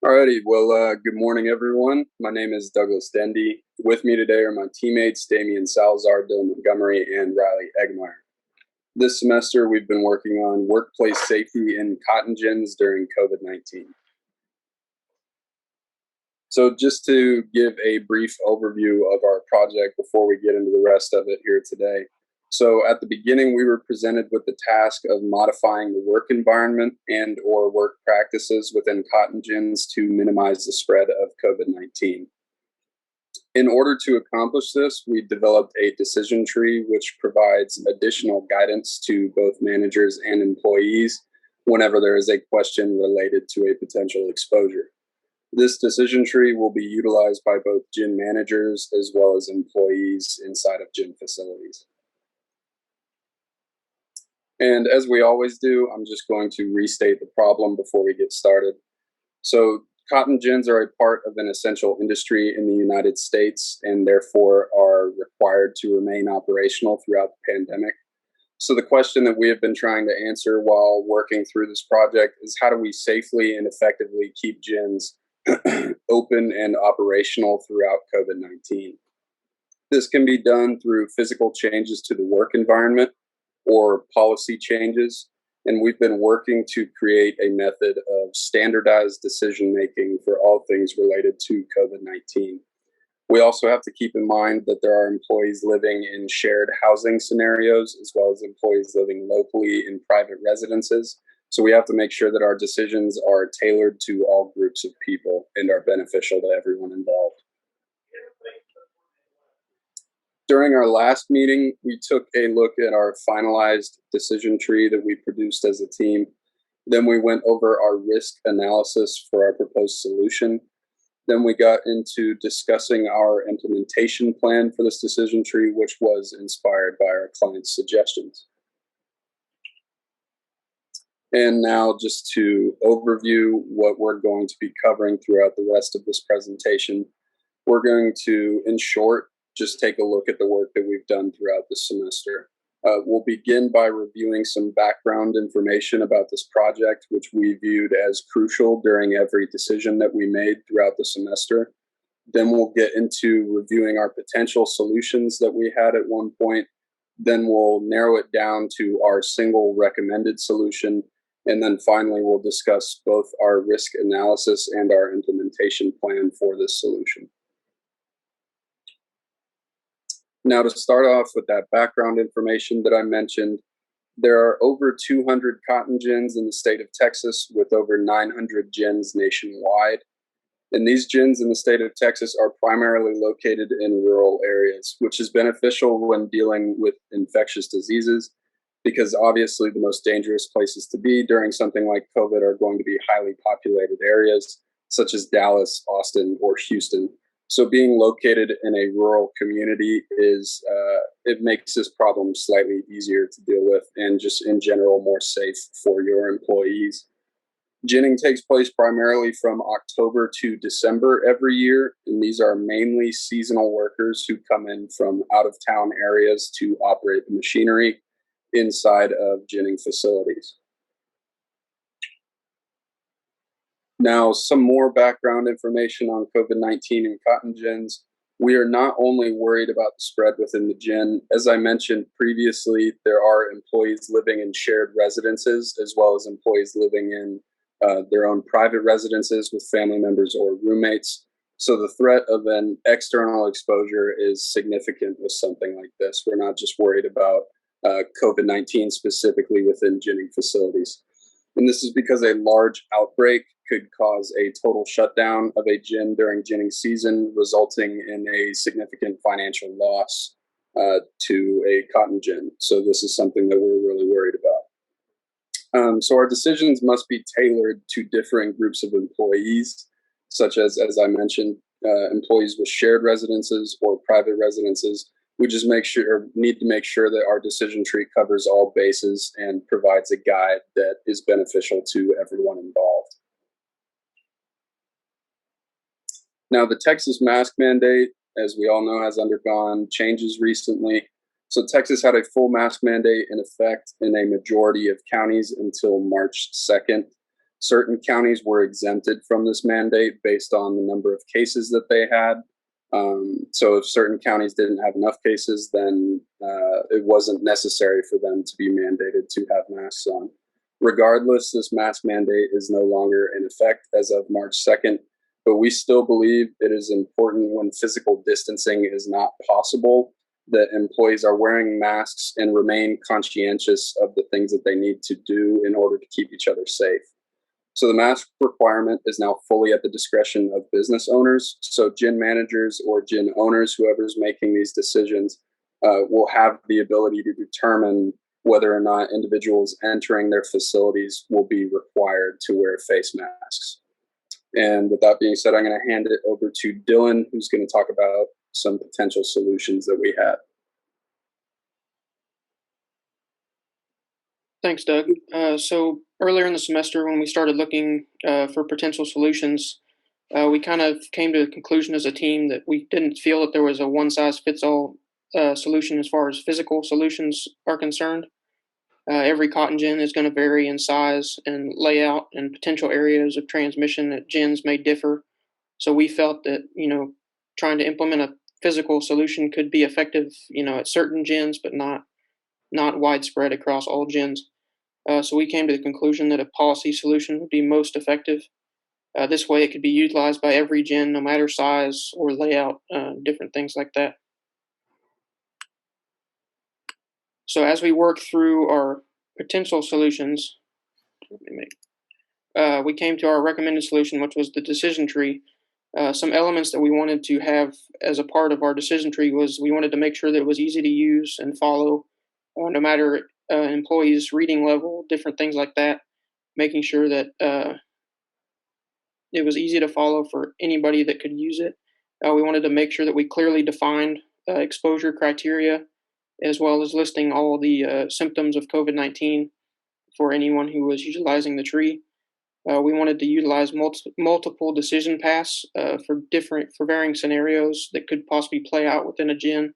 Alrighty, well, good morning, everyone. My name is Douglas Dendy. With me today are my teammates, Damian Salazar, Dylan Montgomery, and Riley Egmeyer. This semester, we've been working on workplace safety in cotton gins during COVID-19. So just to give a brief overview of our project before we get into the rest of it here today. So at the beginning, we were presented with the task of modifying the work environment and or work practices within cotton gins to minimize the spread of COVID-19. In order to accomplish this, we developed a decision tree which provides additional guidance to both managers and employees whenever there is a question related to a potential exposure. This decision tree will be utilized by both gin managers as well as employees inside of gin facilities. And as we always do, I'm just going to restate the problem before we get started. So cotton gins are a part of an essential industry in the United States and therefore are required to remain operational throughout the pandemic. So the question that we have been trying to answer while working through this project is how do we safely and effectively keep gins open and operational throughout COVID-19? This can be done through physical changes to the work environment or policy changes, and we've been working to create a method of standardized decision making for all things related to COVID-19. We also have to keep in mind that there are employees living in shared housing scenarios as well as employees living locally in private residences. So we have to make sure that our decisions are tailored to all groups of people and are beneficial to everyone involved. During our last meeting, we took a look at our finalized decision tree that we produced as a team. Then we went over our risk analysis for our proposed solution. Then we got into discussing our implementation plan for this decision tree, which was inspired by our client's suggestions. And now just to overview what we're going to be covering throughout the rest of this presentation, we're going to, in short, just take a look at the work that we've done throughout the semester. We'll begin by reviewing some background information about this project, which we viewed as crucial during every decision that we made throughout the semester. Then we'll get into reviewing our potential solutions that we had at one point. Then we'll narrow it down to our single recommended solution. And then finally, we'll discuss both our risk analysis and our implementation plan for this solution. Now, to start off with that background information that I mentioned, there are over 200 cotton gins in the state of Texas with over 900 gins nationwide. And these gins in the state of Texas are primarily located in rural areas, which is beneficial when dealing with infectious diseases, because obviously the most dangerous places to be during something like COVID are going to be highly populated areas, such as Dallas, Austin, or Houston. So being located in a rural community it makes this problem slightly easier to deal with and just in general more safe for your employees. Ginning takes place primarily from October to December every year, and these are mainly seasonal workers who come in from out of town areas to operate the machinery inside of ginning facilities. Now, some more background information on COVID-19 and cotton gins. We are not only worried about the spread within the gin. As I mentioned previously, there are employees living in shared residences as well as employees living in their own private residences with family members or roommates. So the threat of an external exposure is significant with something like this. We're not just worried about COVID-19 specifically within ginning facilities. And this is because a large outbreak could cause a total shutdown of a gin during ginning season, resulting in a significant financial loss to a cotton gin. So this is something that we're really worried about. So our decisions must be tailored to differing groups of employees, such as I mentioned, employees with shared residences or private residences. We just need to make sure that our decision tree covers all bases and provides a guide that is beneficial to everyone involved. Now, the Texas mask mandate, as we all know, has undergone changes recently. So Texas had a full mask mandate in effect in a majority of counties until March 2nd. Certain counties were exempted from this mandate based on the number of cases that they had. So if certain counties didn't have enough cases, then it wasn't necessary for them to be mandated to have masks on. Regardless, this mask mandate is no longer in effect as of March 2nd, but we still believe it is important when physical distancing is not possible that employees are wearing masks and remain conscientious of the things that they need to do in order to keep each other safe. So the mask requirement is now fully at the discretion of business owners. So gym managers or gym owners, whoever's making these decisions, will have the ability to determine whether or not individuals entering their facilities will be required to wear face masks. And with that being said, I'm going to hand it over to Dylan, who's going to talk about some potential solutions that we had. Thanks, Doug. So earlier in the semester, when we started looking for potential solutions, we kind of came to the conclusion as a team that we didn't feel that there was a one-size-fits-all solution as far as physical solutions are concerned. Every cotton gin is going to vary in size and layout, and potential areas of transmission at gins may differ. So we felt that, trying to implement a physical solution could be effective, at certain gins, but not widespread across all gins. So we came to the conclusion that a policy solution would be most effective. This way, it could be utilized by every gin, no matter size or layout, different things like that. So as we work through our potential solutions, we came to our recommended solution, which was the decision tree. Some elements that we wanted to have as a part of our decision tree was we wanted to make sure that it was easy to use and follow, no matter employees' reading level, different things like that, making sure that it was easy to follow for anybody that could use it. We wanted to make sure that we clearly defined exposure criteria, as well as listing all the symptoms of COVID-19 for anyone who was utilizing the tree. We wanted to utilize multiple decision paths for varying scenarios that could possibly play out within a gin.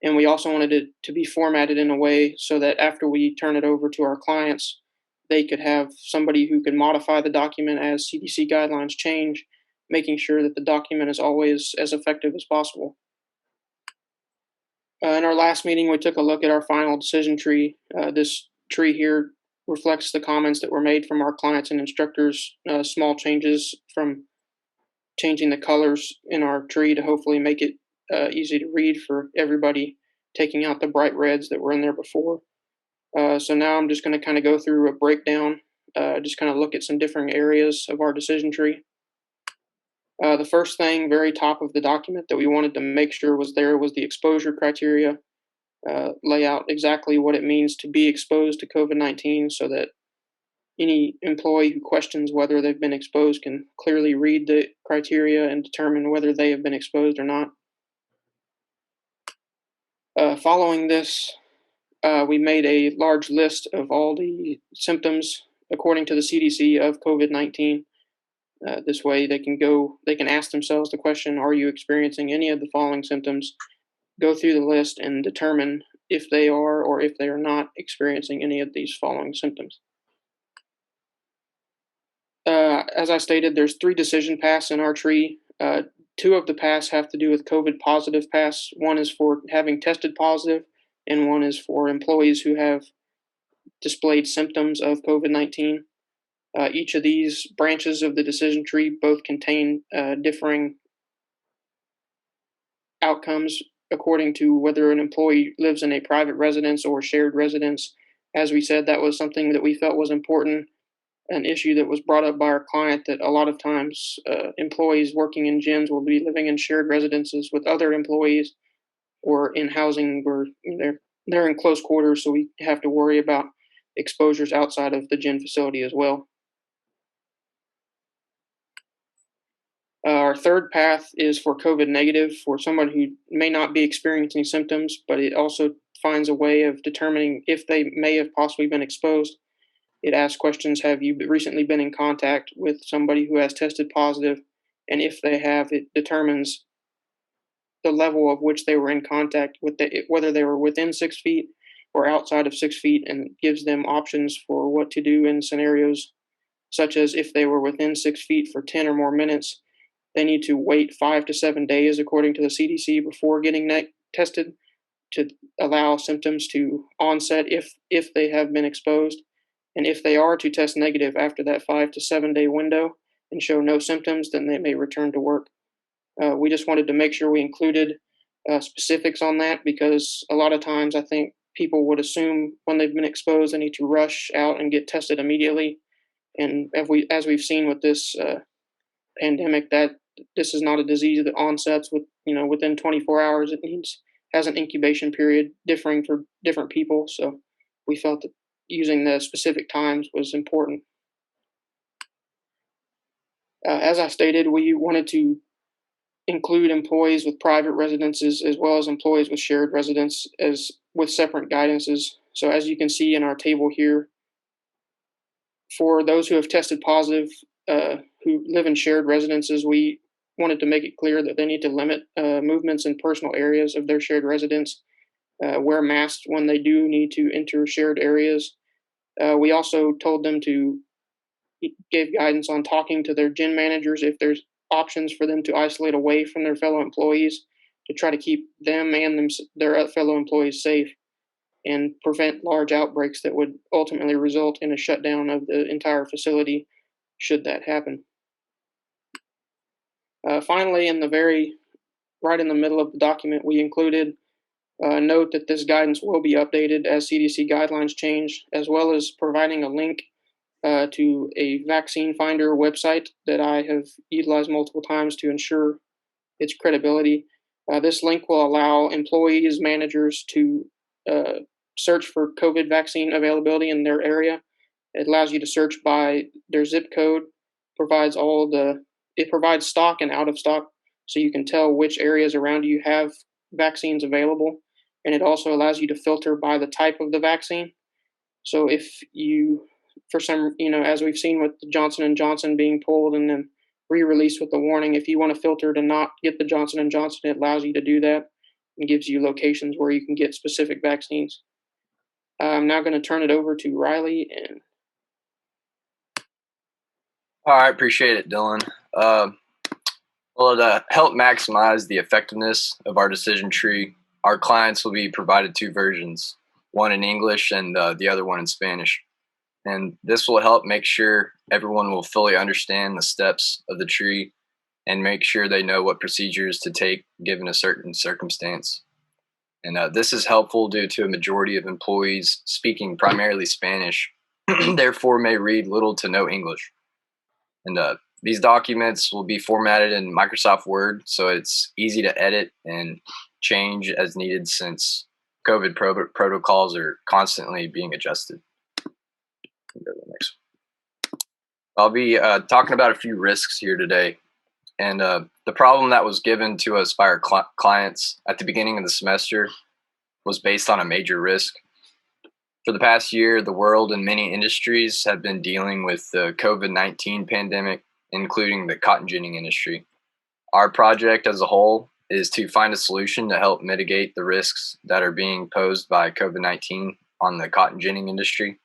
And we also wanted it to be formatted in a way so that after we turn it over to our clients, they could have somebody who can modify the document as CDC guidelines change, making sure that the document is always as effective as possible. In our last meeting, we took a look at our final decision tree. This tree here reflects the comments that were made from our clients and instructors, small changes from changing the colors in our tree to hopefully make it easy to read for everybody, taking out the bright reds that were in there before. So now I'm just going to kind of go through a breakdown, just kind of look at some different areas of our decision tree. The first thing, very top of the document that we wanted to make sure was there was the exposure criteria, lay out exactly what it means to be exposed to COVID-19 so that any employee who questions whether they've been exposed can clearly read the criteria and determine whether they have been exposed or not. Following this, we made a large list of all the symptoms according to the CDC of COVID-19. This way they can ask themselves the question, are you experiencing any of the following symptoms? Go through the list and determine if they are or if they are not experiencing any of these following symptoms. As I stated, there's 3 decision paths in our tree. 2 of the paths have to do with COVID positive paths. One is for having tested positive, and one is for employees who have displayed symptoms of COVID-19. Each of these branches of the decision tree both contain differing outcomes according to whether an employee lives in a private residence or shared residence. As we said, that was something that we felt was important, an issue that was brought up by our client, that a lot of times employees working in gyms will be living in shared residences with other employees or in housing where they're in close quarters, so we have to worry about exposures outside of the gym facility as well. Our third path is for COVID negative, for someone who may not be experiencing symptoms, but it also finds a way of determining if they may have possibly been exposed. It asks questions, have you recently been in contact with somebody who has tested positive? And if they have, it determines the level of which they were in contact with, whether they were within 6 feet or outside of 6 feet, and gives them options for what to do in scenarios such as if they were within 6 feet for 10 or more minutes, they need to wait 5 to 7 days, according to the CDC, before getting tested to allow symptoms to onset if they have been exposed. And if they are to test negative after that 5 to 7 day window and show no symptoms, then they may return to work. We just wanted to make sure we included specifics on that, because a lot of times I think people would assume when they've been exposed they need to rush out and get tested immediately. And as we've seen with this pandemic, that this is not a disease that onsets within 24 hours. It has an incubation period differing for different people. So we felt that using the specific times was important. As I stated, we wanted to include employees with private residences as well as employees with shared residence as with separate guidances. So as you can see in our table here, for those who have tested positive, who live in shared residences, we wanted to make it clear that they need to limit movements in personal areas of their shared residence, wear masks when they do need to enter shared areas. We also told them to give guidance on talking to their gym managers if there's options for them to isolate away from their fellow employees to try to keep them and their fellow employees safe and prevent large outbreaks that would ultimately result in a shutdown of the entire facility should that happen. Finally, right in the middle of the document, we included a note that this guidance will be updated as CDC guidelines change, as well as providing a link to a vaccine finder website that I have utilized multiple times to ensure its credibility. This link will allow employees, managers to search for COVID vaccine availability in their area. It allows you to search by their zip code, it provides stock and out of stock, so you can tell which areas around you have vaccines available. And it also allows you to filter by the type of the vaccine. So if you, for some, as we've seen with the Johnson and Johnson being pulled and then re-released with the warning, if you want to filter to not get the Johnson and Johnson, it allows you to do that and gives you locations where you can get specific vaccines. I'm now going to turn it over to Riley. And All right, appreciate it, Dylan. Well, to help maximize the effectiveness of our decision tree, our clients will be provided two versions, one in English and the other one in Spanish. And this will help make sure everyone will fully understand the steps of the tree and make sure they know what procedures to take given a certain circumstance. And this is helpful due to a majority of employees speaking primarily Spanish, therefore may read little to no English. And these documents will be formatted in Microsoft Word, so it's easy to edit and change as needed since COVID protocols are constantly being adjusted. Go to the next one. I'll be talking about a few risks here today. And the problem that was given to us by our clients at the beginning of the semester was based on a major risk. For the past year, the world and many industries have been dealing with the COVID-19 pandemic, including the cotton ginning industry. Our project as a whole is to find a solution to help mitigate the risks that are being posed by COVID-19 on the cotton ginning industry.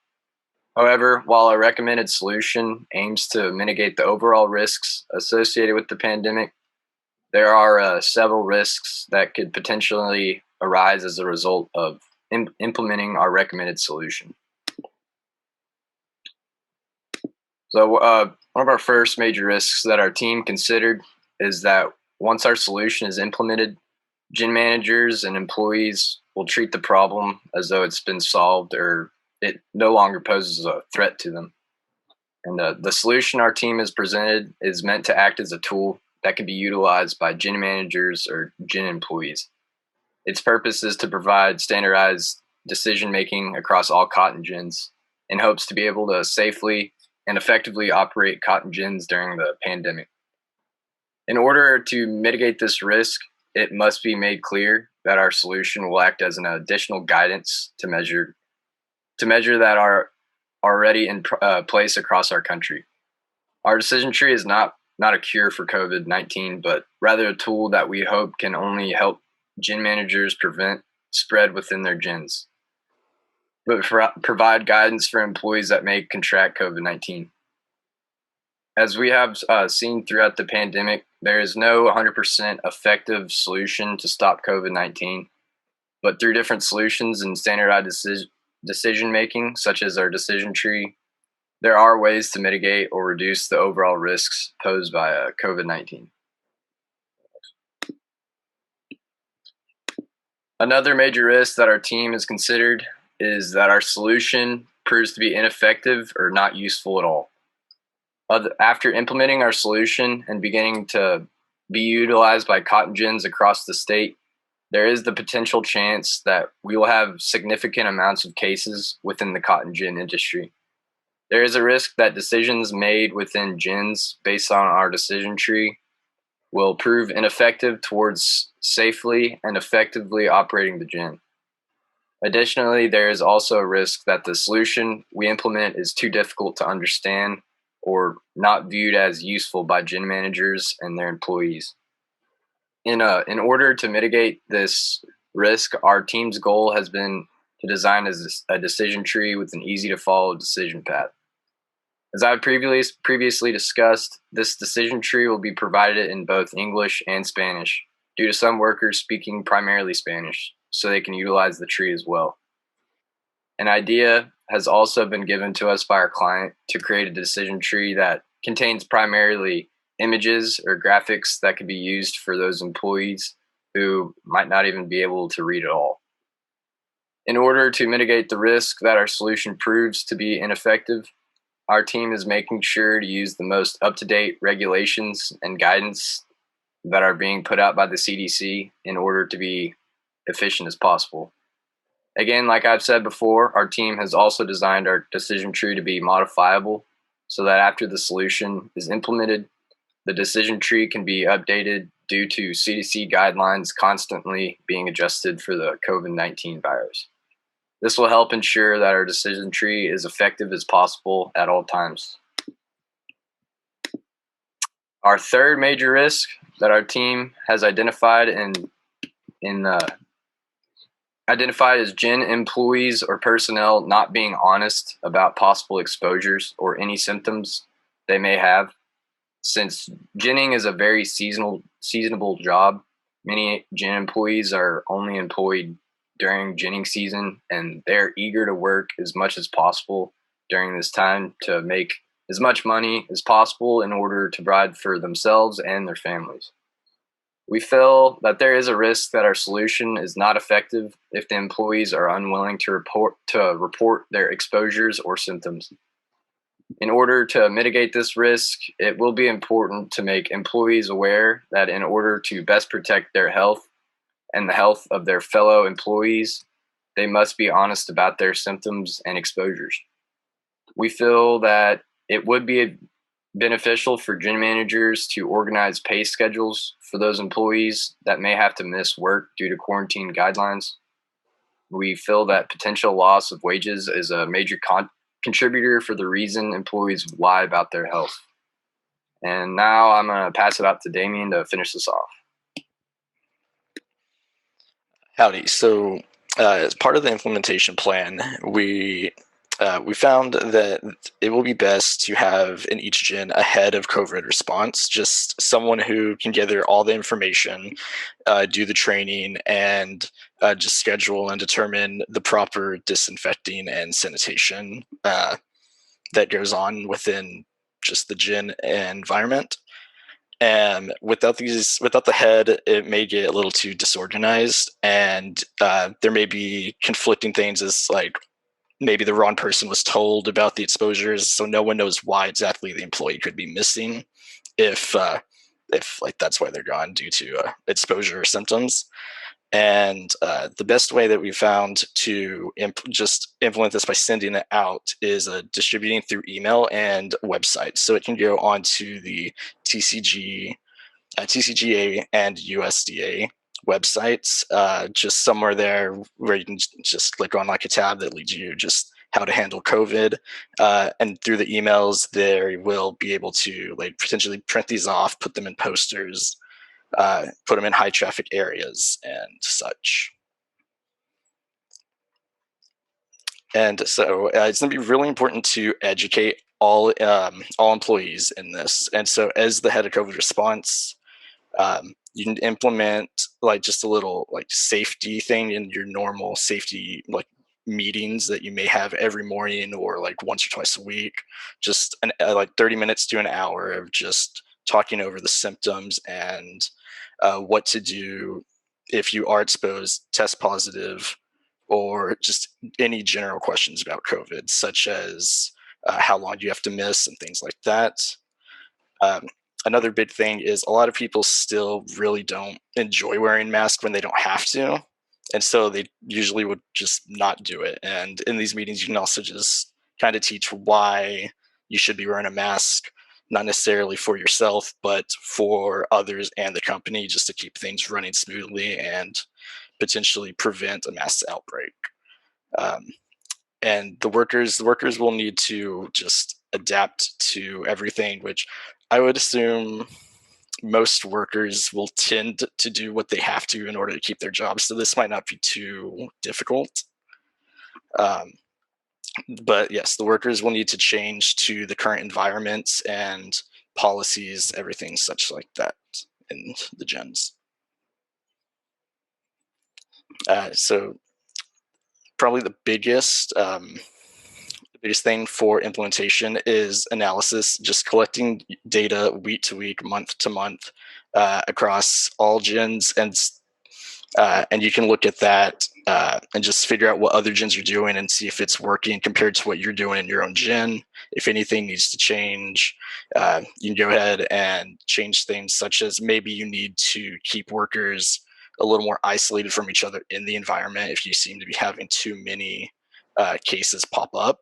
However, while our recommended solution aims to mitigate the overall risks associated with the pandemic, there are several risks that could potentially arise as a result of implementing our recommended solution. So one of our first major risks that our team considered is that once our solution is implemented, gin managers and employees will treat the problem as though it's been solved or it no longer poses a threat to them. And the solution our team has presented is meant to act as a tool that can be utilized by gin managers or gin employees. Its purpose is to provide standardized decision-making across all cotton gins in hopes to be able to safely and effectively operate cotton gins during the pandemic. In order to mitigate this risk, it must be made clear that our solution will act as an additional guidance to measure that are already in place across our country. Our decision tree is not a cure for COVID-19, but rather a tool that we hope can only help gin managers prevent spread within their gins, but provide guidance for employees that may contract COVID-19. As we have seen throughout the pandemic, there is no 100% effective solution to stop COVID-19, but through different solutions and standardized decision making, such as our decision tree, there are ways to mitigate or reduce the overall risks posed by COVID-19. Another major risk that our team has considered is that our solution proves to be ineffective or not useful at all. After implementing our solution and beginning to be utilized by cotton gins across the state, there is the potential chance that we will have significant amounts of cases within the cotton gin industry. There is a risk that decisions made within gins based on our decision tree will prove ineffective towards safely and effectively operating the gin. Additionally, there is also a risk that the solution we implement is too difficult to understand or not viewed as useful by gin managers and their employees. In order to mitigate this risk, our team's goal has been to design a decision tree with an easy to follow decision path. As I previously discussed, this decision tree will be provided in both English and Spanish due to some workers speaking primarily Spanish, so they can utilize the tree as well. An idea has also been given to us by our client to create a decision tree that contains primarily images or graphics that could be used for those employees who might not even be able to read at all. In order to mitigate the risk that our solution proves to be ineffective, our team is making sure to use the most up-to-date regulations and guidance that are being put out by the CDC in order to be efficient as possible. Again, like I've said before, our team has also designed our decision tree to be modifiable so that after the solution is implemented, the decision tree can be updated due to CDC guidelines constantly being adjusted for the COVID-19 virus. This will help ensure that our decision tree is effective as possible at all times. Our third major risk that our team has identified is gin employees or personnel not being honest about possible exposures or any symptoms they may have. Since ginning is a very seasonable job, many gin employees are only employed during ginning season, and they're eager to work as much as possible during this time to make as much money as possible in order to provide for themselves and their families. We feel that there is a risk that our solution is not effective if the employees are unwilling to report their exposures or symptoms. In order to mitigate this risk, it will be important to make employees aware that in order to best protect their health and the health of their fellow employees, they must be honest about their symptoms and exposures. We feel that it would be beneficial for gin managers to organize pay schedules for those employees that may have to miss work due to quarantine guidelines. We feel that potential loss of wages is a major contributor for the reason employees lie about their health. And now I'm going to pass it out to Damien to finish this off. Howdy. So as part of the implementation plan, we found that it will be best to have in each gin a head of COVID response, just someone who can gather all the information, do the training, and just schedule and determine the proper disinfecting and sanitation that goes on within just the gin environment. And without the head, it may get a little too disorganized, and there may be conflicting things as like maybe the wrong person was told about the exposures, so no one knows why exactly the employee could be missing if like that's why they're gone due to exposure or symptoms. And the best way that we found to just implement this by sending it out is distributing through email and websites. So it can go onto the TCGA and USDA websites, just somewhere there where you can just click on like a tab that leads you just how to handle COVID. And through the emails, they will be able to like potentially print these off, put them in posters, put them in high traffic areas and such. And so it's going to be really important to educate all employees in this. And so, as the head of COVID response, you can implement like just a little like safety thing in your normal safety like meetings that you may have every morning or like once or twice a week. Just like 30 minutes to an hour of just talking over the symptoms and what to do if you are exposed, test positive, or just any general questions about COVID, such as how long you have to miss and things like that. Um, Another big thing is a lot of people still really don't enjoy wearing masks when they don't have to. And so they usually would just not do it. And in these meetings, you can also just kind of teach why you should be wearing a mask, not necessarily for yourself, but for others and the company, just to keep things running smoothly and potentially prevent a mass outbreak. Um, and the workers will need to just adapt to everything, which I would assume most workers will tend to do what they have to in order to keep their jobs. So this might not be too difficult. But yes, the workers will need to change to the current environments and policies, everything such like that in the gens. So probably the biggest thing for implementation is analysis, just collecting data week to week, month to month across all gens, and you can look at that and just figure out what other gens are doing and see if it's working compared to what you're doing in your own gen. If anything needs to change, you can go ahead and change things, such as maybe you need to keep workers a little more isolated from each other in the environment if you seem to be having too many cases pop up.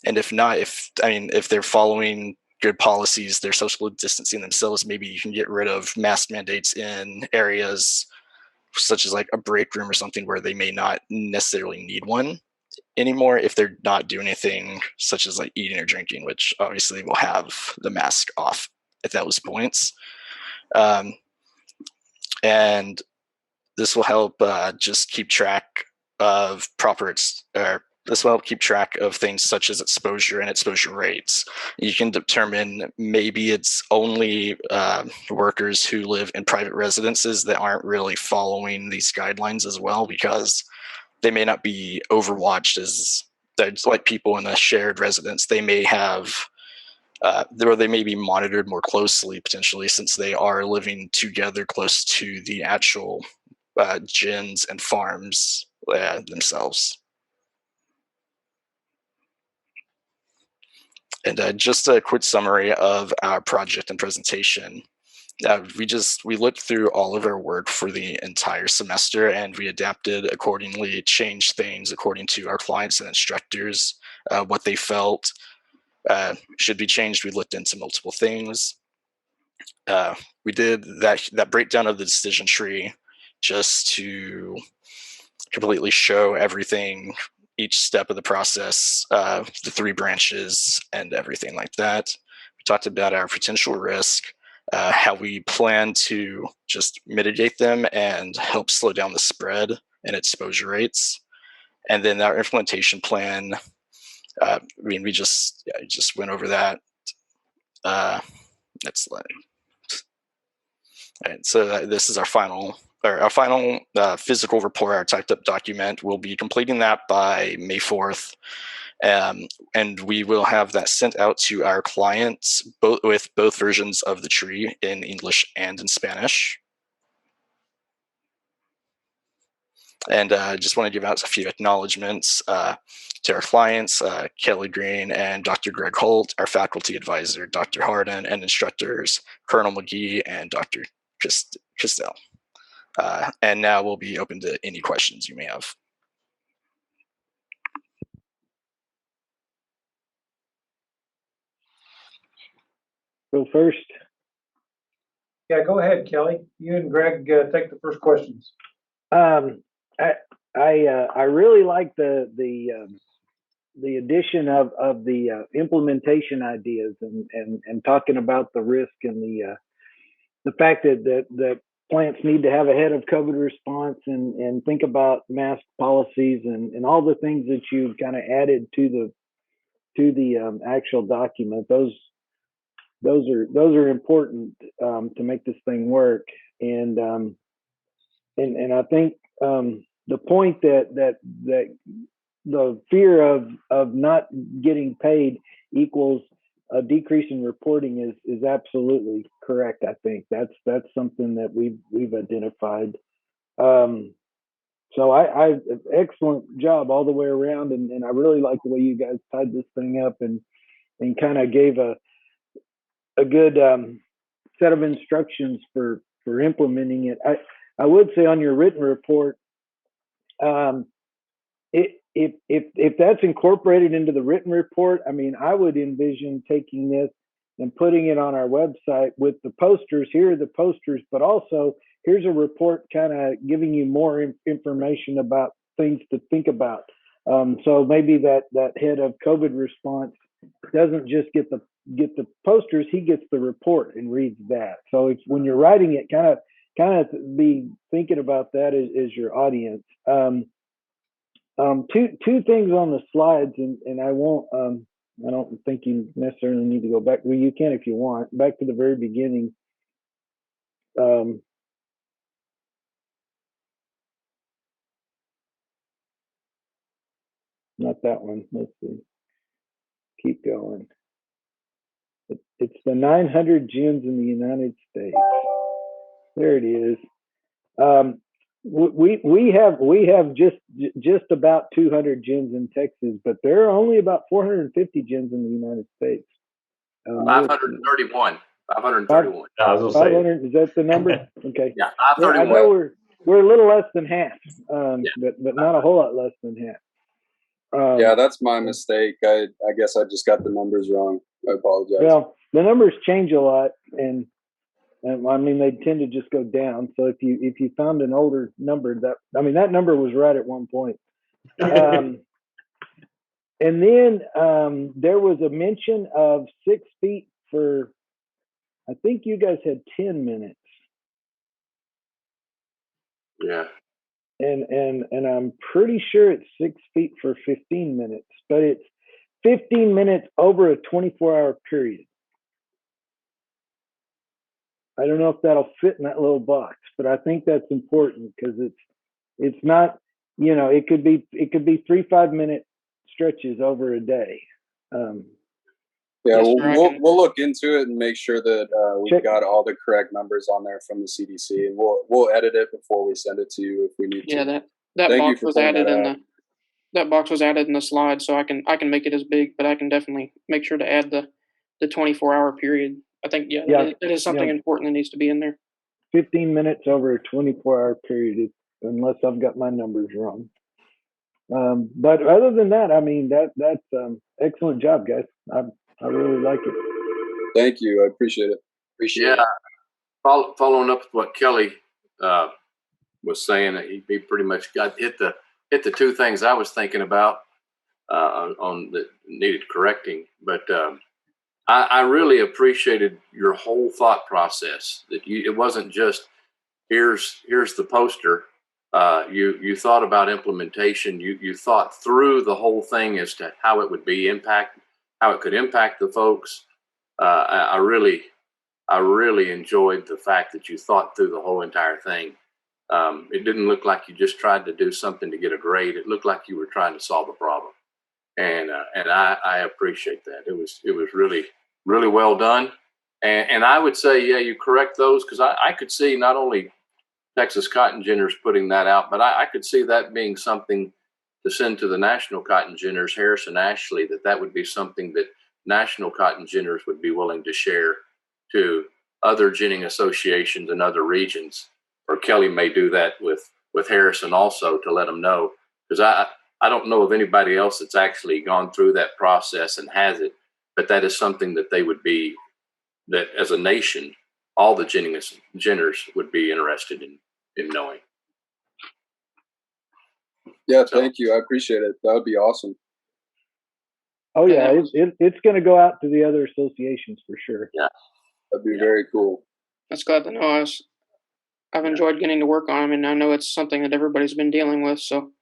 And if not, if they're following good policies, they're social distancing themselves, maybe you can get rid of mask mandates in areas such as like a break room or something where they may not necessarily need one anymore if they're not doing anything such as like eating or drinking, which obviously will have the mask off at those points. And this will help just keep track of this will help keep track of things such as exposure and exposure rates. You can determine maybe it's only workers who live in private residences that aren't really following these guidelines as well, because they may not be overwatched as like people in a shared residence. They may have they may be monitored more closely potentially, since they are living together close to the actual gens and farms themselves. And just a quick summary of our project and presentation. We looked through all of our work for the entire semester, and we adapted accordingly, changed things according to our clients and instructors, what they felt should be changed. We looked into multiple things. We did that breakdown of the decision tree just to completely show everything, each step of the process, the 3 branches and everything like that. We talked about our potential risk, how we plan to just mitigate them and help slow down the spread and exposure rates. And then our implementation plan, we just went over that. Next slide. All right, so this is our final physical report, our typed up document. We'll be completing that by May 4th. And we will have that sent out to our clients with both versions of the tree in English and in Spanish. And I just want to give out a few acknowledgments to our clients, Kelly Green and Dr. Greg Holt, our faculty advisor, Dr. Harden, and instructors, Colonel McGee and Dr. Christel. And now we'll be open to any questions you may have. Go first. Yeah, go ahead, Kelly. You and Greg take the first questions. I really like the addition of the implementation ideas and talking about the risk and the fact that plants need to have a head of COVID response and think about mask policies and all the things that you kind of added to to the actual document. Those are important to make this thing work. And I think the point that the fear of not getting paid equals a decrease in reporting is absolutely correct. I think that's something that we've identified. So I excellent job all the way around, and I really like the way you guys tied this thing up and kind of gave a good set of instructions for implementing it. I would say on your written report, if that's incorporated into the written report, I mean, I would envision taking this and putting it on our website with the posters. Here are the posters, but also here's a report kind of giving you more information about things to think about. So maybe that head of COVID response doesn't just get the posters, he gets the report and reads that. So it's, when you're writing it, kind of be thinking about that as your audience. Two things on the slides, and I won't. I don't think you necessarily need to go back. Well, you can if you want. Back to the very beginning. Not that one. Let's see. Keep going. It's the 900 gyms in the United States. There it is. We have just about 200 gyms in Texas, but there are only about 450 gyms in the United States. 531. 531. I was gonna say. 500, is that the number? Okay. Yeah, Yeah, I 531. know we're a little less than half, but not a whole lot less than half. Yeah, that's my mistake. I guess I just got the numbers wrong. I apologize. Well, the numbers change a lot, and I mean they tend to just go down. So if you found an older number, that number was right at one point. And then there was a mention of 6 feet for, I think you guys had 10 minutes. Yeah. And I'm pretty sure it's 6 feet for 15 minutes, but it's 15 minutes over a 24-hour period. I don't know if that'll fit in that little box, but I think that's important because it's not, it could be 3 5-minute stretches over a day. Yeah, Yes, sir, we'll look into it and make sure that we've got all the correct numbers on there from the CDC, and we'll edit it before we send it to you if we need to. Yeah, that Thank you box for was pointing added that in out. that box was added in the slide, so I can make it as big, but I can definitely make sure to add the 24-hour period. I think that is something important that needs to be in there. 15 minutes over a 24-hour period, unless I've got my numbers wrong. But other than that, I mean, that's excellent job, guys. I really like it. Thank you. I appreciate it. Yeah. Following up with what Kelly was saying, he pretty much hit the two things I was thinking about on that needed correcting. But I really appreciated your whole thought process. That it wasn't just here's the poster. You thought about implementation. You thought through the whole thing as to how it would be how it could impact the folks. I really enjoyed the fact that you thought through the whole entire thing. It didn't look like you just tried to do something to get a grade. It looked like you were trying to solve a problem, and I appreciate that. It was really well done, and I would say you correct those because I could see not only Texas Cotton Ginners putting that out, but I could see that being something to send to the National Cotton Ginners, Harris and Ashley, that would be something that National Cotton Ginners would be willing to share to other ginning associations in other regions. Or Kelly may do that with Harrison also to let them know, because I don't know of anybody else that's actually gone through that process and has it, but that is something that they would be, that as a nation, all the ginners would be interested in knowing. Yeah, thank you. I appreciate it. That would be awesome. Oh yeah, it's going to go out to the other associations for sure. Yeah, that'd be very cool. That's glad to know. I've enjoyed getting to work on them, and I know it's something that everybody's been dealing with. So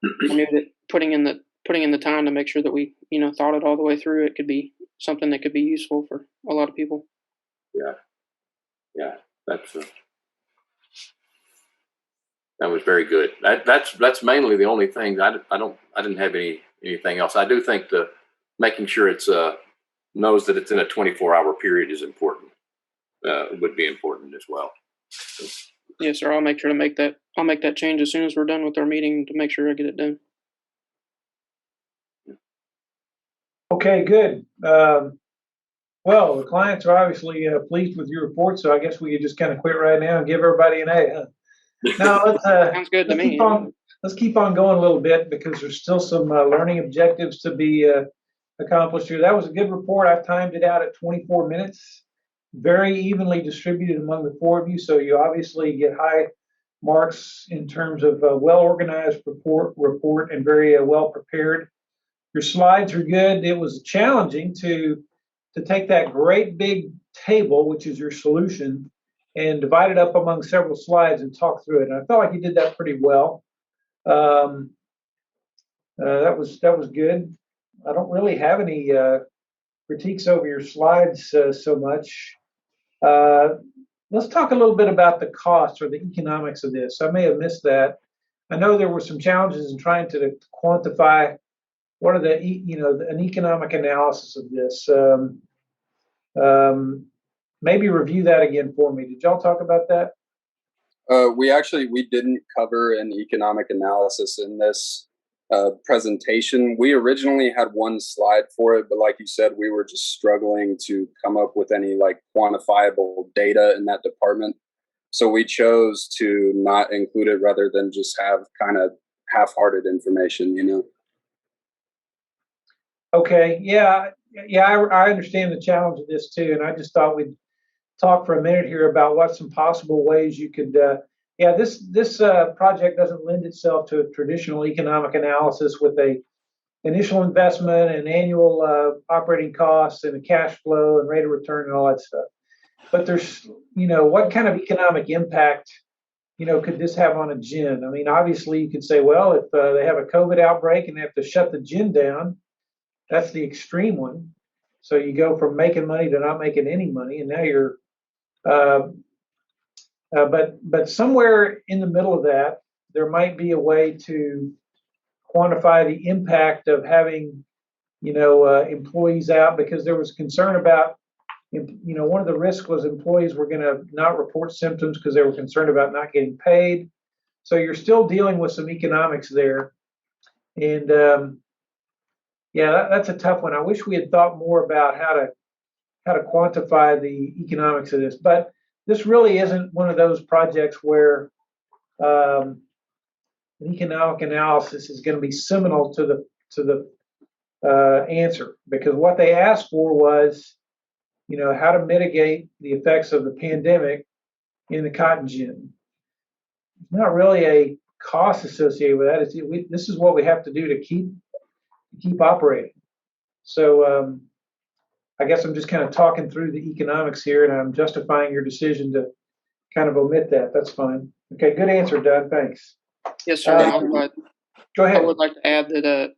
I knew that putting in the putting in the time to make sure that we, thought it all the way through. It could be something that could be useful for a lot of people. Yeah, that was very good. That's mainly the only thing. I didn't have anything else. I do think the making sure it's knows that it's in a 24-hour period is important. Would be important as well. Yes, sir. I'll make sure to make that. I'll make that change as soon as we're done with our meeting to make sure I get it done. Okay, good. Well, the clients are obviously pleased with your report, so I guess we could just kind of quit right now and give everybody an A. Huh? Now Sounds good to me. Let's keep on going a little bit because there's still some learning objectives to be accomplished here. That was a good report. I timed it out at 24 minutes, very evenly distributed among the four of you. So you obviously get high marks in terms of well-organized report and very well prepared. Your slides are good. It was challenging to take that great big table, which is your solution, and divide it up among several slides and talk through it. And I felt like you did that pretty well. That was good. I don't really have any critiques over your slides so much. Let's talk a little bit about the cost or the economics of this. I may have missed that. I know there were some challenges in trying to quantify what are an economic analysis of this. Maybe review that again for me. Did y'all talk about that? We didn't cover an economic analysis in this presentation. We originally had one slide for it, but like you said, we were just struggling to come up with any like quantifiable data in that department. So we chose to not include it rather than just have kind of half-hearted information, Okay, yeah, I understand the challenge of this too, and I just thought we'd talk for a minute here about what some possible ways you could. This project doesn't lend itself to a traditional economic analysis with a initial investment and annual operating costs and a cash flow and rate of return and all that stuff. But there's, what kind of economic impact, could this have on a gin? I mean, obviously you could say, well, if they have a COVID outbreak and they have to shut the gin down, that's the extreme one. So you go from making money to not making any money, and now you're. But somewhere in the middle of that, there might be a way to quantify the impact of having, employees out, because there was concern about, one of the risks was employees were going to not report symptoms because they were concerned about not getting paid. So you're still dealing with some economics there, and that's a tough one. I wish we had thought more about how to quantify the economics of this, but this really isn't one of those projects where an economic analysis is going to be seminal to the answer, because what they asked for was, how to mitigate the effects of the pandemic in the cotton gin. There's not really a cost associated with that. This is what we have to do to keep operating. So I guess I'm just kind of talking through the economics here, and I'm justifying your decision to kind of omit that. That's fine. Okay, good answer, Doug. Thanks. Yes, sir. Go ahead. I would like to add that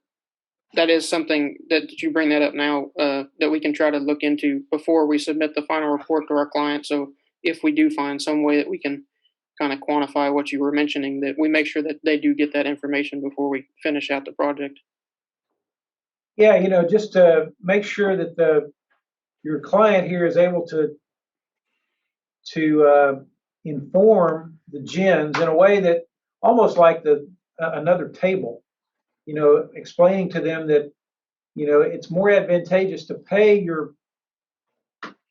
that is something that you bring that up now that we can try to look into before we submit the final report to our client. So if we do find some way that we can kind of quantify what you were mentioning, that we make sure that they do get that information before we finish out the project. Yeah, just to make sure that your client here is able to inform the gins in a way that almost like another table, explaining to them that, it's more advantageous to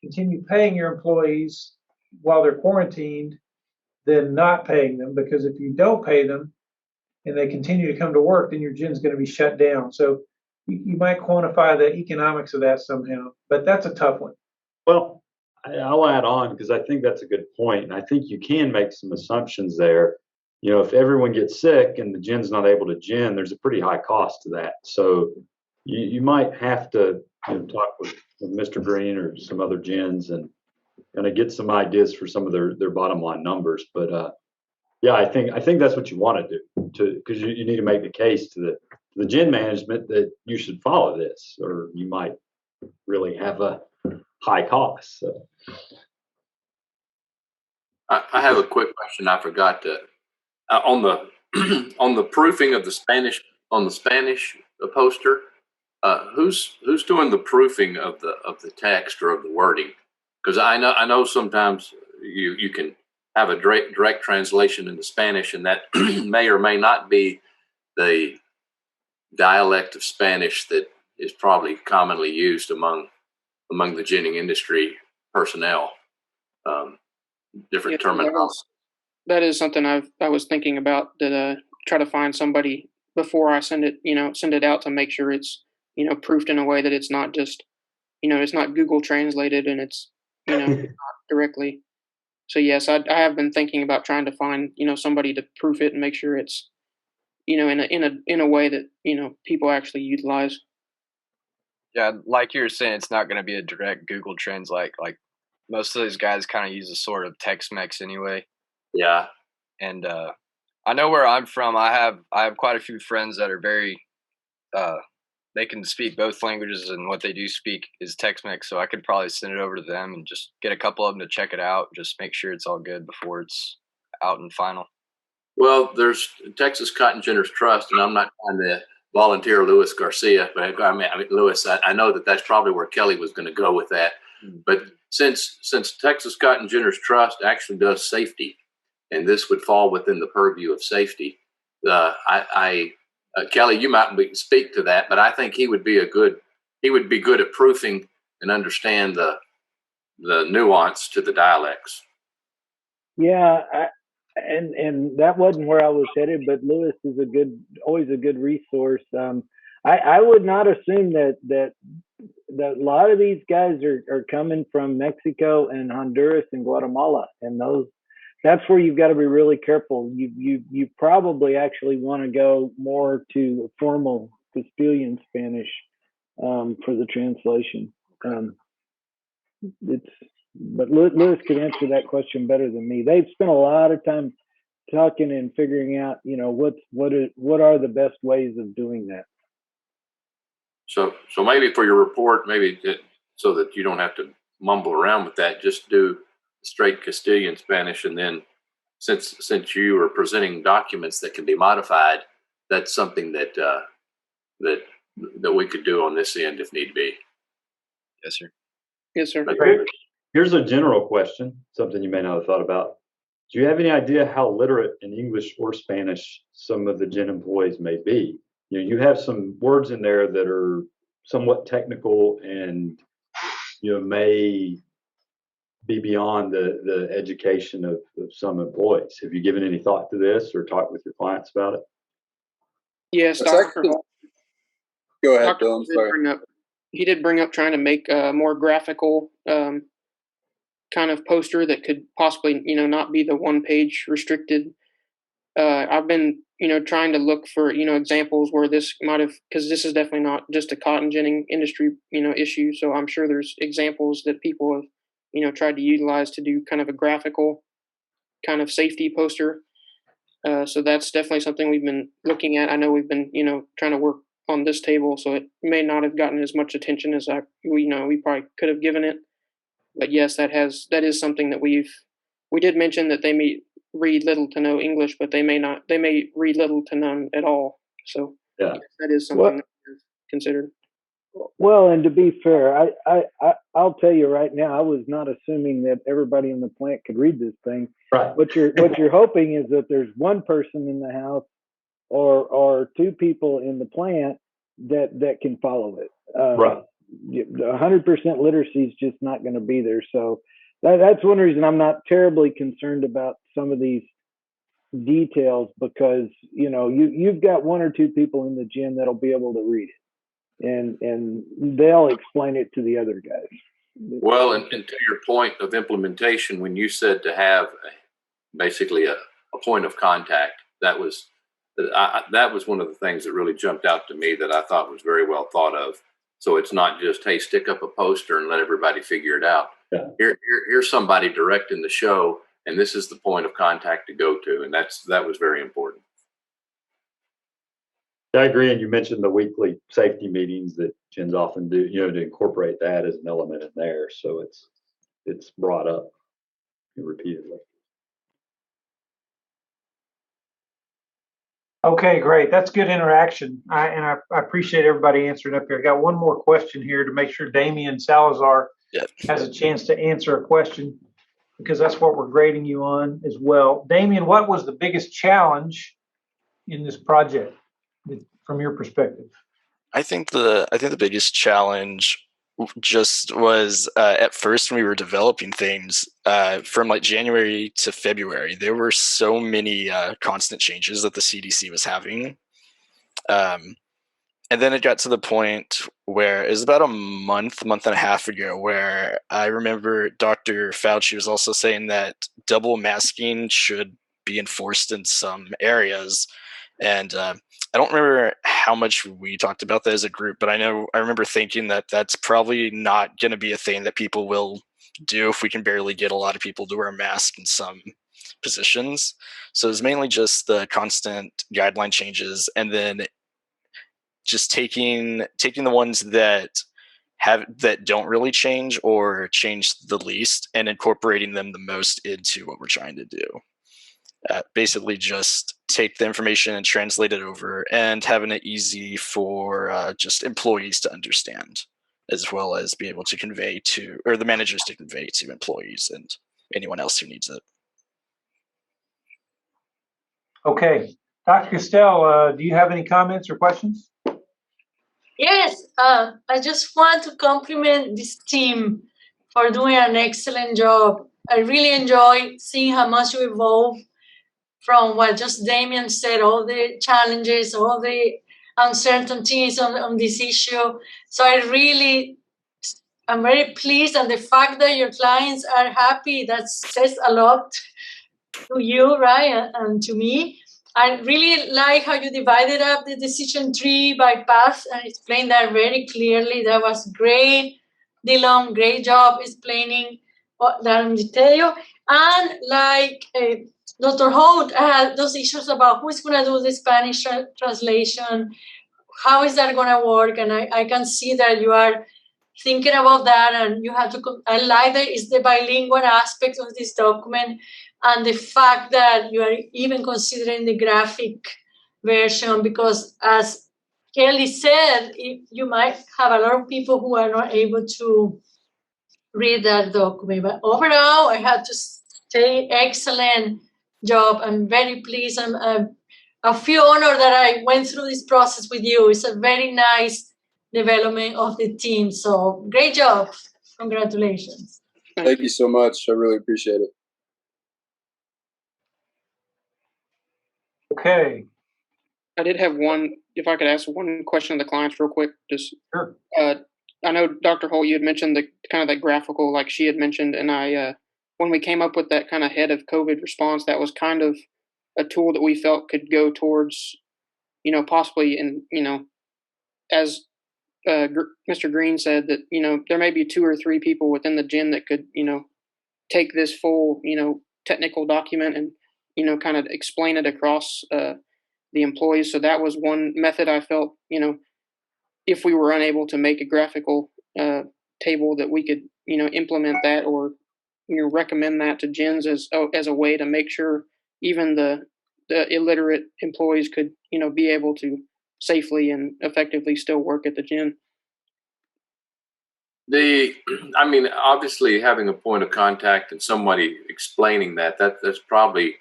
continue paying your employees while they're quarantined than not paying them, because if you don't pay them and they continue to come to work, then your gin's going to be shut down. So you might quantify the economics of that somehow, but that's a tough one. Well, I'll add on because I think that's a good point. And I think you can make some assumptions there. If everyone gets sick and the gin's not able to gin, there's a pretty high cost to that. So you might have to talk with Mr. Green or some other gins and kind of get some ideas for some of their bottom line numbers. But I think that's what you want to do because you need to make the case to the gin management that you should follow this, or you might really have a high cost. So. I have a quick question. I forgot to on the on the proofing of the Spanish poster. Who's doing the proofing of the text or of the wording? Because I know sometimes you can have a direct translation into Spanish, and that may or may not be the dialect of Spanish that is probably commonly used among the ginning industry personnel. Different terminology. That is something I was thinking about, that try to find somebody before I send it out to make sure it's, proofed in a way that it's not just, it's not Google translated and it's, it's not directly. So yes, I have been thinking about trying to find, somebody to proof it and make sure it's, in a way that, people actually utilize. Yeah, like you were saying, it's not going to be a direct Google Translate. Like most of those guys kind of use a sort of Tex-Mex anyway. Yeah. And I know where I'm from. I have quite a few friends that are very they can speak both languages, and what they do speak is Tex-Mex. So I could probably send it over to them and just get a couple of them to check it out, just make sure it's all good before it's out and final. Well, there's Texas Cotton Ginners Trust, and I'm not trying to volunteer Luis Garcia, but I mean Luis, I know that's probably where Kelly was going to go with that. But since Texas Cotton Ginners Trust actually does safety, and this would fall within the purview of safety, Kelly, you might speak to that, but I think he would be good at proofing and understand the nuance to the dialects. Yeah, and that wasn't where I was headed, but Lewis is always a good resource. I would not assume that a lot of these guys are coming from Mexico and Honduras and Guatemala, and that's where you've got to be really careful. You probably actually want to go more to formal Castilian Spanish for the translation. But Lewis could answer that question better than me. They've spent a lot of time talking and figuring out, what are the best ways of doing that. So maybe for your report, so that you don't have to mumble around with that, just do straight Castilian Spanish, and then since you are presenting documents that can be modified, that's something that we could do on this end if need be. Yes, sir. Yes, sir. Here's a general question, something you may not have thought about. Do you have any idea how literate in English or Spanish some of the gin employees may be? You have some words in there that are somewhat technical and may be beyond the education of some employees. Have you given any thought to this or talked with your clients about it? Yes, Dr. Go ahead, Bill. I'm sorry. He did bring up trying to make a more graphical kind of poster that could possibly, not be the one-page restricted. I've been, trying to look for, examples where this might have, because this is definitely not just a cotton ginning industry, issue. So I'm sure there's examples that people have, tried to utilize to do kind of a graphical kind of safety poster. So that's definitely something we've been looking at. I know we've been, trying to work on this table, so it may not have gotten as much attention as we probably could have given it. But yes, that is something that we did mention, that they may read little to no English, but they may read little to none at all. So yeah, yes, that is something that is considered. Well, and to be fair, I'll tell you right now, I was not assuming that everybody in the plant could read this thing. Right. What you're hoping is that there's one person in the house or two people in the plant that can follow it. Right. 100% literacy is just not going to be there. So that's one reason I'm not terribly concerned about some of these details, because you've got one or two people in the gym that'll be able to read it, and they'll explain it to the other guys. Well, and to your point of implementation, when you said to have basically a point of contact, that was one of the things that really jumped out to me that I thought was very well thought of. So it's not just, hey, stick up a poster and let everybody figure it out. Yeah. Here's somebody directing the show, and this is the point of contact to go to, and that was very important. I agree. And you mentioned the weekly safety meetings that gyms often do, to incorporate that as an element in there. So it's brought up repeatedly. Okay, great. That's good interaction. I appreciate everybody answering up here. I got one more question here to make sure Damian Salazar has a chance to answer a question, because that's what we're grading you on as well. Damian, what was the biggest challenge in this project from your perspective? I think the biggest challenge just was at first when we were developing things from like January to February, there were so many constant changes that the CDC was having. And then it got to the point where it was about a month and a half ago where I remember Dr. Fauci was also saying that double masking should be enforced in some areas. And I don't remember how much we talked about that as a group, but I remember thinking that that's probably not going to be a thing that people will do if we can barely get a lot of people to wear a mask in some positions. So it's mainly just the constant guideline changes, and then just taking the ones that don't really change or change the least and incorporating them the most into what we're trying to do. Basically just take the information and translate it over and having it easy for just employees to understand, as well as be able to convey to, or the managers to convey to employees and anyone else who needs it. Okay. Dr. Castell, do you have any comments or questions? Yes, I just want to compliment this team for doing an excellent job. I really enjoy seeing how much you evolve from what just Damian said, all the challenges, all the uncertainties on this issue. So I'm very pleased, and the fact that your clients are happy, that says a lot to you, right, and to me. I really like how you divided up the decision tree by path and explained that very clearly. That was great. Dylan, great job explaining that in detail. And like Dr. Holt, I had those issues about who's going to do the Spanish translation, how is that going to work? And I can see that you are thinking about that, and you have to, I like that it's the bilingual aspect of this document, and the fact that you are even considering the graphic version, because as Kelly said, you might have a lot of people who are not able to read that document. But overall, I have to say excellent job. I'm very pleased. I feel honored that I went through this process with you. It's a very nice development of the team. So great job. Congratulations. Thank you so much. I really appreciate it. Okay. I did have one, if I could ask one question of the clients real quick. Just sure. I know Dr. Holt, you had mentioned the kind of that graphical, like she had mentioned, and I when we came up with that kind of head of COVID response, that was kind of a tool that we felt could go towards, possibly, and as Mr. Green said, that there may be 2 or 3 people within the gym that could take this full technical document and kind of explain it across the employees. So that was one method I felt if we were unable to make a graphical table, that we could implement that, or recommend that to gyms as a way to make sure even the illiterate employees could be able to safely and effectively still work at the gym. Obviously having a point of contact and somebody explaining that's probably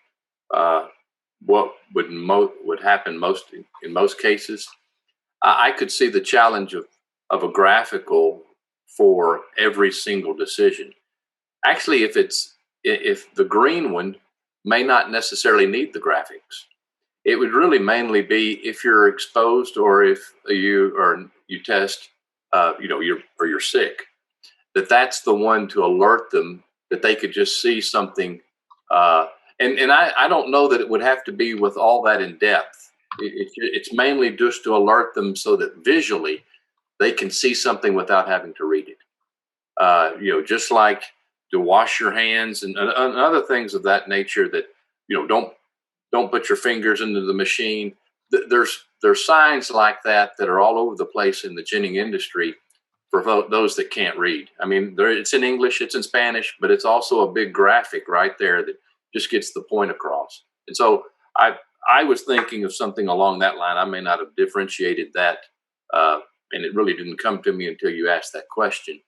what would happen in most cases. I could see the challenge of a graphical for every single decision. Actually, if the green one may not necessarily need the graphics. It would really mainly be if you're exposed, or if you test, you're sick. That's the one to alert them, that they could just see something. And I don't know that it would have to be with all that in depth. It's mainly just to alert them so that visually they can see something without having to read it. Just like to wash your hands and other things of that nature, that don't put your fingers into the machine. there's signs like that are all over the place in the ginning industry for those that can't read. I mean, it's in English, it's in Spanish, but it's also a big graphic right there that just gets the point across. And so I was thinking of something along that line. I may not have differentiated that, and it really didn't come to me until you asked that question.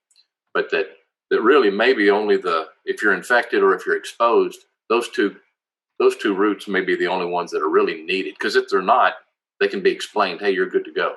But that really maybe only if you're infected or if you're exposed, those two routes may be the only ones that are really needed. Because if they're not, they can be explained, hey, you're good to go.